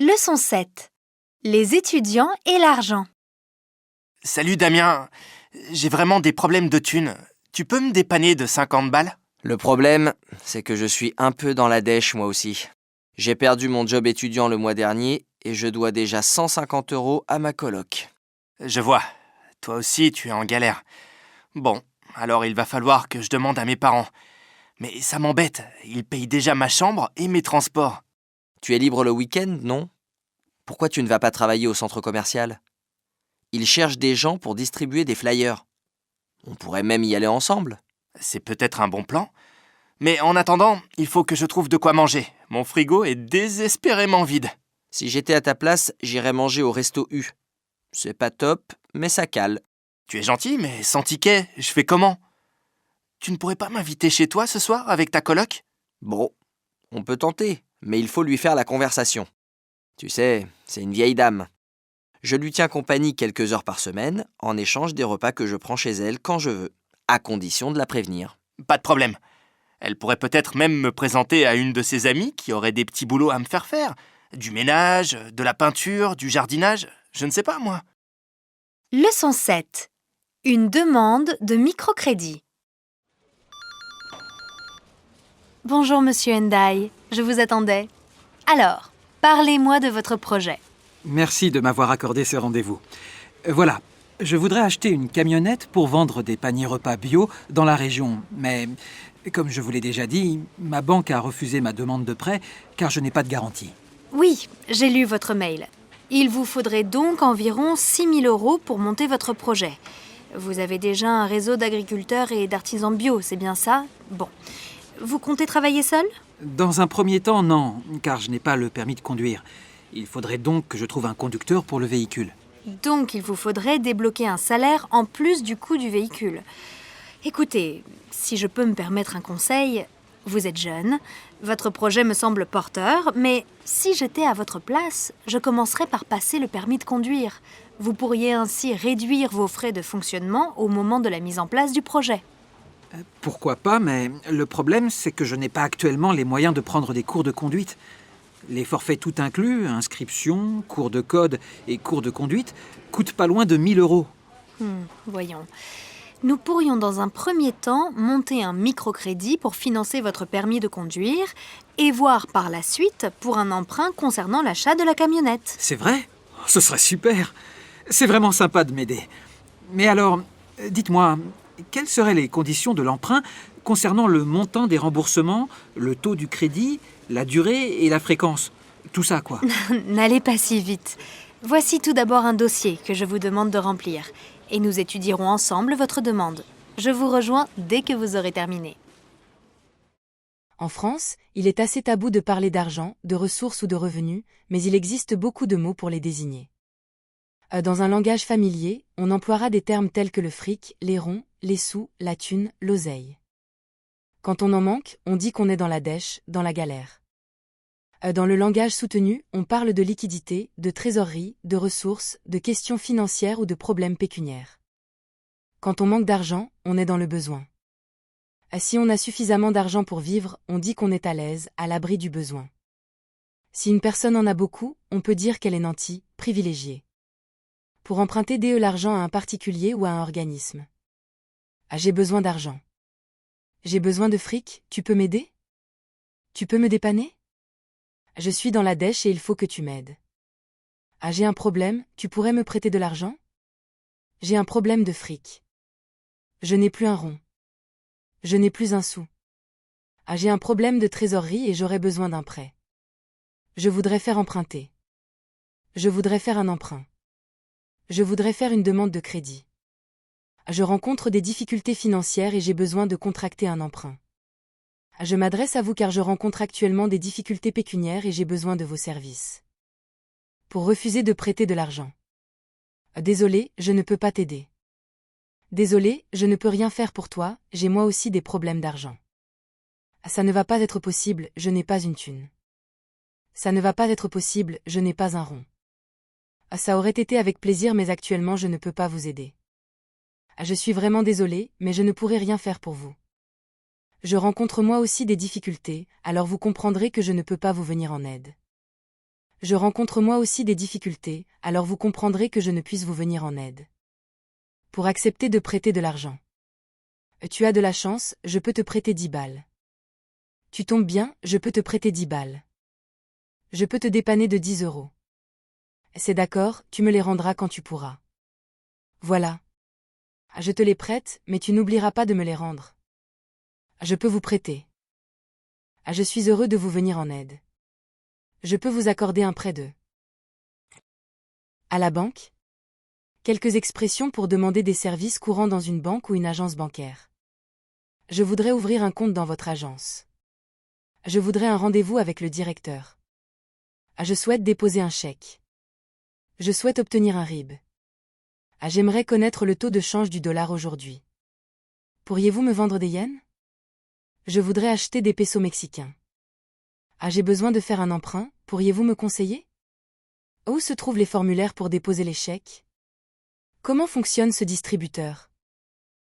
Leçon 7. Les étudiants et l'argent. Salut Damien, j'ai vraiment des problèmes de thunes. Tu peux me dépanner de 50 balles? Le problème, c'est que je suis un peu dans la dèche moi aussi. J'ai perdu mon job étudiant le mois dernier et je dois déjà 150 € à ma coloc. Je vois, toi aussi tu es en galère. Bon, alors il va falloir que je demande à mes parents. Mais ça m'embête, ils payent déjà ma chambre et mes transports. Tu es libre le week-end, non? Pourquoi tu ne vas pas travailler au centre commercial? Ils cherchent des gens pour distribuer des flyers. On pourrait même y aller ensemble. C'est peut-être un bon plan. Mais en attendant, il faut que je trouve de quoi manger. Mon frigo est désespérément vide. Si j'étais à ta place, j'irais manger au Resto U. C'est pas top, mais ça cale. Tu es gentil, mais sans ticket, je fais comment? Tu ne pourrais pas m'inviter chez toi ce soir avec ta coloc? Bon, on peut tenter, mais il faut lui faire la conversation. Tu sais, c'est une vieille dame. Je lui tiens compagnie quelques heures par semaine, en échange des repas que je prends chez elle quand je veux, à condition de la prévenir. Pas de problème. Elle pourrait peut-être même me présenter à une de ses amies qui aurait des petits boulots à me faire faire. Du ménage, de la peinture, du jardinage, je ne sais pas moi. Leçon 7. Une demande de microcrédit. Bonjour Monsieur Ndai, je vous attendais. Alors, parlez-moi de votre projet. Merci de m'avoir accordé ce rendez-vous. Voilà, je voudrais acheter une camionnette pour vendre des paniers repas bio dans la région. Mais, comme je vous l'ai déjà dit, ma banque a refusé ma demande de prêt car je n'ai pas de garantie. Oui, j'ai lu votre mail. Il vous faudrait donc environ 6 000 € pour monter votre projet. Vous avez déjà un réseau d'agriculteurs et d'artisans bio, c'est bien ça? Bon. Vous comptez travailler seul? Dans un premier temps, non, car je n'ai pas le permis de conduire. Il faudrait donc que je trouve un conducteur pour le véhicule. Donc il vous faudrait débloquer un salaire en plus du coût du véhicule. Écoutez, si je peux me permettre un conseil, vous êtes jeune, votre projet me semble porteur, mais si j'étais à votre place, je commencerais par passer le permis de conduire. Vous pourriez ainsi réduire vos frais de fonctionnement au moment de la mise en place du projet. Pourquoi pas, mais le problème, c'est que je n'ai pas actuellement les moyens de prendre des cours de conduite. Les forfaits tout inclus, inscription, cours de code et cours de conduite, coûtent pas loin de 1 000 €. Voyons. Nous pourrions dans un premier temps monter un microcrédit pour financer votre permis de conduire et voir par la suite pour un emprunt concernant l'achat de la camionnette. C'est vrai? Ce serait super! C'est vraiment sympa de m'aider. Mais alors, dites-moi, quelles seraient les conditions de l'emprunt concernant le montant des remboursements, le taux du crédit, la durée et la fréquence? Tout ça, quoi. N'allez pas si vite. Voici tout d'abord un dossier que je vous demande de remplir et nous étudierons ensemble votre demande. Je vous rejoins dès que vous aurez terminé. En France, il est assez tabou de parler d'argent, de ressources ou de revenus, mais il existe beaucoup de mots pour les désigner. Dans un langage familier, on emploiera des termes tels que le fric, les ronds, les sous, la thune, l'oseille. Quand on en manque, on dit qu'on est dans la dèche, dans la galère. Dans le langage soutenu, on parle de liquidité, de trésorerie, de ressources, de questions financières ou de problèmes pécuniaires. Quand on manque d'argent, on est dans le besoin. Si on a suffisamment d'argent pour vivre, on dit qu'on est à l'aise, à l'abri du besoin. Si une personne en a beaucoup, on peut dire qu'elle est nantie, privilégiée. Pour emprunter l'argent à un particulier ou à un organisme. J'ai besoin d'argent. J'ai besoin de fric, tu peux m'aider? Tu peux me dépanner? Je suis dans la dèche et il faut que tu m'aides. J'ai un problème, tu pourrais me prêter de l'argent? J'ai un problème de fric. Je n'ai plus un rond. Je n'ai plus un sou. J'ai un problème de trésorerie et j'aurais besoin d'un prêt. Je voudrais faire emprunter. Je voudrais faire un emprunt. Je voudrais faire une demande de crédit. Je rencontre des difficultés financières et j'ai besoin de contracter un emprunt. Je m'adresse à vous car je rencontre actuellement des difficultés pécuniaires et j'ai besoin de vos services. Pour refuser de prêter de l'argent. Désolé, je ne peux pas t'aider. Désolé, je ne peux rien faire pour toi, j'ai moi aussi des problèmes d'argent. Ça ne va pas être possible, je n'ai pas une thune. Ça ne va pas être possible, je n'ai pas un rond. Ça aurait été avec plaisir mais actuellement je ne peux pas vous aider. Je suis vraiment désolée, mais je ne pourrai rien faire pour vous. Je rencontre moi aussi des difficultés, alors vous comprendrez que je ne peux pas vous venir en aide. Je rencontre moi aussi des difficultés, alors vous comprendrez que je ne puisse vous venir en aide. Pour accepter de prêter de l'argent. Tu as de la chance, je peux te prêter 10 balles. Tu tombes bien, je peux te prêter 10 balles. Je peux te dépanner de 10 euros. C'est d'accord, tu me les rendras quand tu pourras. Voilà. Je te les prête, mais tu n'oublieras pas de me les rendre. Je peux vous prêter. Je suis heureux de vous venir en aide. Je peux vous accorder un prêt de. À la banque? Quelques expressions pour demander des services courants dans une banque ou une agence bancaire. Je voudrais ouvrir un compte dans votre agence. Je voudrais un rendez-vous avec le directeur. Je souhaite déposer un chèque. Je souhaite obtenir un RIB. J'aimerais connaître le taux de change du dollar aujourd'hui. Pourriez-vous me vendre des yens? Je voudrais acheter des pesos mexicains. J'ai besoin de faire un emprunt, pourriez-vous me conseiller? Où se trouvent les formulaires pour déposer les chèques? Comment fonctionne ce distributeur?